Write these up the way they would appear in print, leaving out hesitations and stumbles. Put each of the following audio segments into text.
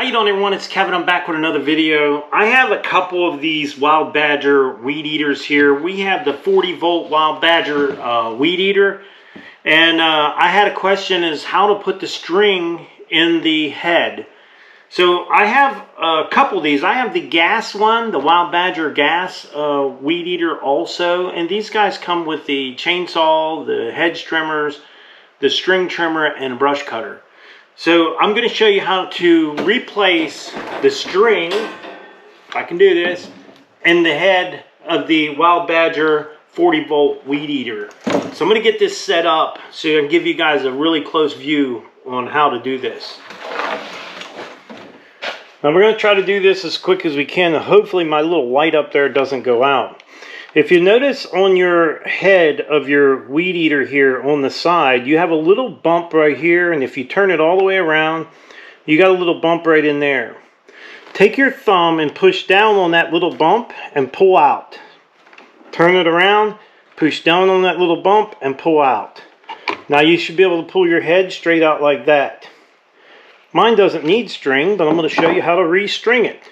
How you doing, everyone? It's Kevin. I'm back with another video. I have a couple of these Wild Badger weed eaters here. We have the 40-volt Wild Badger weed eater, and I had a question is how to put the string in the head. So I have a couple of these. I have the gas one, the Wild Badger gas weed eater also, and these guys come with the chainsaw, the hedge trimmers, the string trimmer, and a brush cutter. So I'm going to show you how to replace the string, if I can do this, in the head of the Wild Badger 40-volt weed eater. So I'm going to get this set up so I can give you guys a really close view on how to do this. Now we're going to try to do this as quick as we can. Hopefully my little light up there doesn't go out. If you notice on your head of your weed eater here on the side, you have a little bump right here, and if you turn it all the way around, you got a little bump right in there. Take your thumb and push down on that little bump and pull out. Turn it around, push down on that little bump and pull out. Now you should be able to pull your head straight out like that. Mine doesn't need string, but I'm going to show you how to restring it.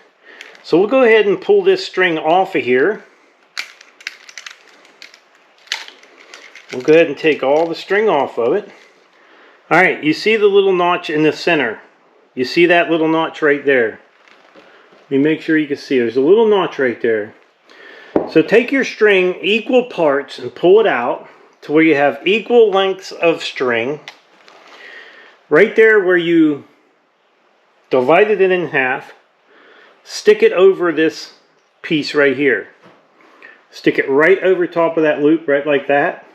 So we'll go ahead and pull this string off of here. We'll go ahead and take all the string off of it. Alright, you see the little notch in the center. You see that little notch right there. Let me make sure you can see. There's a little notch right there. So take your string equal parts and pull it out to where you have equal lengths of string. Right there where you divided it in half, stick it over this piece right here. Stick it right over top of that loop, right like that.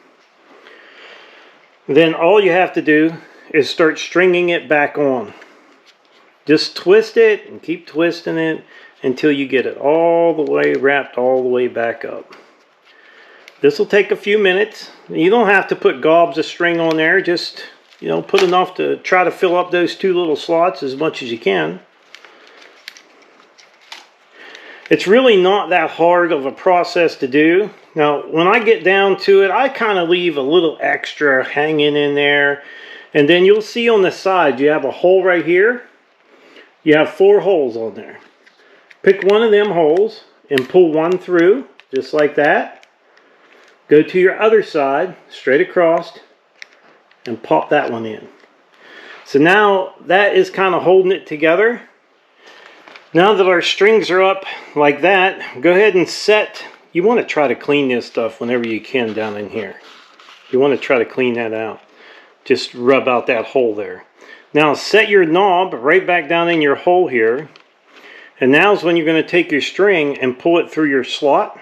Then all you have to do is start stringing it back on. Just twist it and keep twisting it until you get it all the way wrapped all the way back up. This will take a few minutes. You don't have to put gobs of string on there. Just, put enough to try to fill up those two little slots as much as you can. It's really not that hard of a process to do. Now, when I get down to it, I kind of leave a little extra hanging in there. And then you'll see on the side, you have a hole right here. You have 4 holes on there. Pick one of them holes and pull one through, just like that. Go to your other side, straight across, and pop that one in. So now that is kind of holding it together. Now that our strings are up like that, go ahead and set. You want to try to clean this stuff whenever you can down in here. You want to try to clean that out. Just rub out that hole there. Now set your knob right back down in your hole here. And now is when you're going to take your string and pull it through your slot.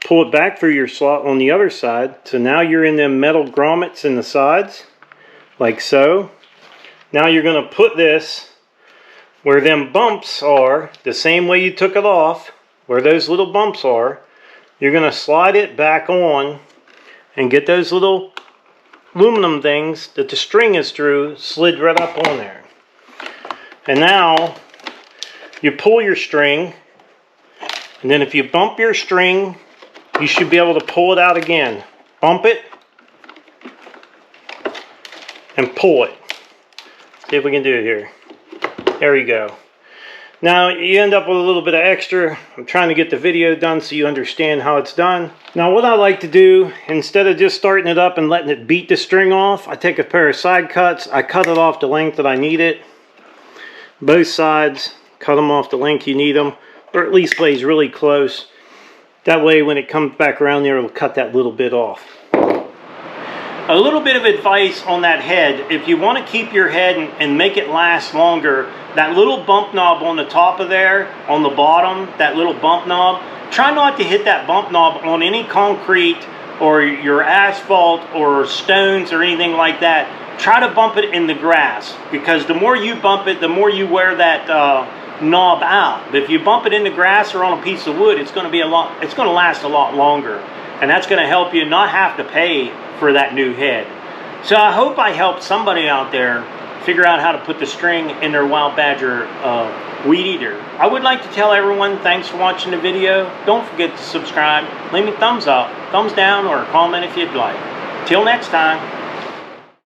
Pull it back through your slot on the other side. So now you're in them metal grommets in the sides, like so. Now you're going to put this where them bumps are, the same way you took it off, where those little bumps are. You're going to slide it back on and get those little aluminum things that the string is through slid right up on there. And now you pull your string, and then if you bump your string, you should be able to pull it out again. Bump it and pull it. See if we can do it here. There you go. Now you end up with a little bit of extra. I'm trying to get the video done so you understand how it's done. Now what I like to do, instead of just starting it up and letting it beat the string off, I take a pair of side cuts. I cut it off the length that I need it. Both sides, cut them off the length you need them, or at least lays really close. That way when it comes back around there, it'll cut that little bit off. A little bit of advice on that head. If you want to keep your head and make it last longer, that little bump knob on the top of there, on the bottom, that little bump knob, try not to hit that bump knob on any concrete or your asphalt or stones or anything like that. Try to bump it in the grass, because the more you bump it, the more you wear that knob out. But if you bump it in the grass or on a piece of wood, it's going to last a lot longer. And that's going to help you not have to pay for that new head. So I hope I helped somebody out there figure out how to put the string in their Wild Badger weed eater. I would like to tell everyone thanks for watching the video. Don't forget to subscribe. Leave me a thumbs up, thumbs down, or a comment if you'd like. Till next time.